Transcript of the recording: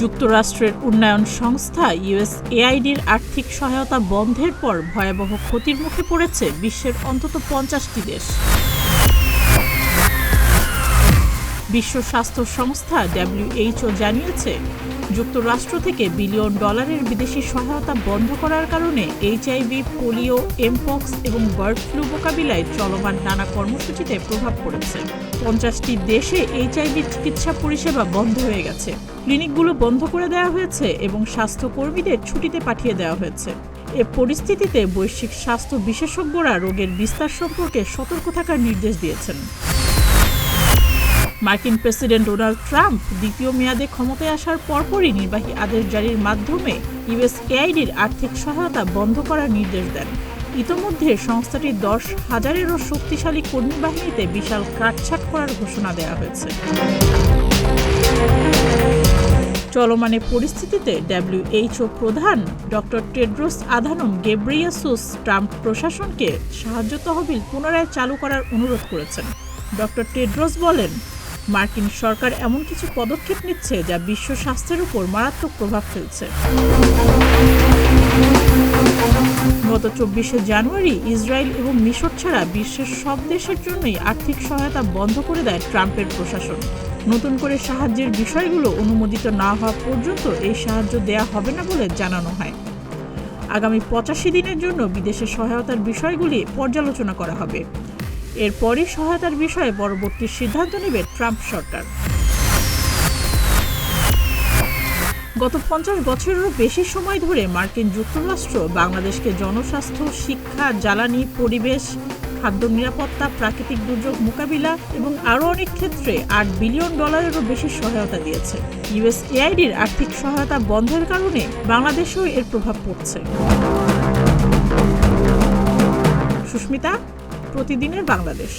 যুক্তরাষ্ট্রের উন্নয়ন সংস্থা ইউএসএআইডির আর্থিক সহায়তা বন্ধের পর ভয়াবহ ক্ষতির মুখে পড়েছে বিশ্বের অন্তত 50টি দেশ। বিশ্ব স্বাস্থ্য সংস্থা WHO জানিয়েছে, যুক্তরাষ্ট্র থেকে বিলিয়ন ডলারের বিদেশি সহায়তা বন্ধ করার কারণে এইচআইভি, পোলিও, এমপক্স এবং বার্ড ফ্লু মোকাবিলায় চলমান নানা কর্মসূচিতে প্রভাব পড়েছে। 50টি দেশে এইচআইভি চিকিৎসা পরিষেবা বন্ধ হয়ে গেছে, ক্লিনিকগুলো বন্ধ করে দেওয়া হয়েছে এবং স্বাস্থ্যকর্মীদের ছুটিতে পাঠিয়ে দেওয়া হয়েছে। এ পরিস্থিতিতে বৈশ্বিক স্বাস্থ্য বিশেষজ্ঞরা রোগের বিস্তার সম্পর্কে সতর্ক থাকার নির্দেশ দিয়েছেন। মার্কিন প্রেসিডেন্ট ডোনাল্ড ট্রাম্প দ্বিতীয় মেয়াদে ক্ষমতায় আসার পরপরই নির্বাহী আদেশ জারির মাধ্যমে ইউএসএআইডির আর্থিক সহায়তা বন্ধ করার নির্দেশ দেন। ইতোমধ্যে সংস্থাটির 10,000-এরও শক্তিশালী কর্মী বাহিনীতে বিশাল কাটছাঁট করার ঘোষণা দেওয়া হয়েছে। চলমান পরিস্থিতিতে WHO প্রধান doctor Tedros Adhanom Ghebreyesus Trump প্রশাসনকে সাহায্য তহবিল পুনরায় চালু করার অনুরোধ করেছেন। ডক্টর টেড্রোস বলেন, মার্কিন সরকার এমন কিছু পদক্ষেপ নিচ্ছে যা বিশ্ব স্বাস্থ্যের উপর মারাত্মক প্রভাব ফেলছে। গত 24শে জানুয়ারি ইসরায়েল এবং মিশর ছাড়া বিশ্বের সব দেশের জন্যই আর্থিক সহায়তা বন্ধ করে দেয় ট্রাম্পের প্রশাসন। নতুন করে সাহায্যের বিষয়গুলো অনুমোদিত না হওয়া পর্যন্ত এই সাহায্য দেয়া হবে না বলে জানানো হয়। আগামী 85 দিনের জন্য বিদেশে সহায়তার বিষয়গুলি পর্যালোচনা করা হবে। এরপরই সহায়তার বিষয়ে পরবর্তী সিদ্ধান্ত নেবে ট্রাম্প সরকার। গত 50 বছরেরও বেশি সময় ধরে মার্কিন যুক্তরাষ্ট্র বাংলাদেশকে জনস্বাস্থ্য, শিক্ষা, জ্বালানি, পরিবেশ, খাদ্য নিরাপত্তা, প্রাকৃতিক দুর্যোগ মোকাবিলা এবং আরও অনেক ক্ষেত্রে $8 বিলিয়নেরও বেশি সহায়তা দিয়েছে। ইউএসএআইডির আর্থিক সহায়তা বন্ধের কারণে বাংলাদেশেও এর প্রভাব পড়ছে। সুস্মিতা, প্রতিদিনের বাংলাদেশ।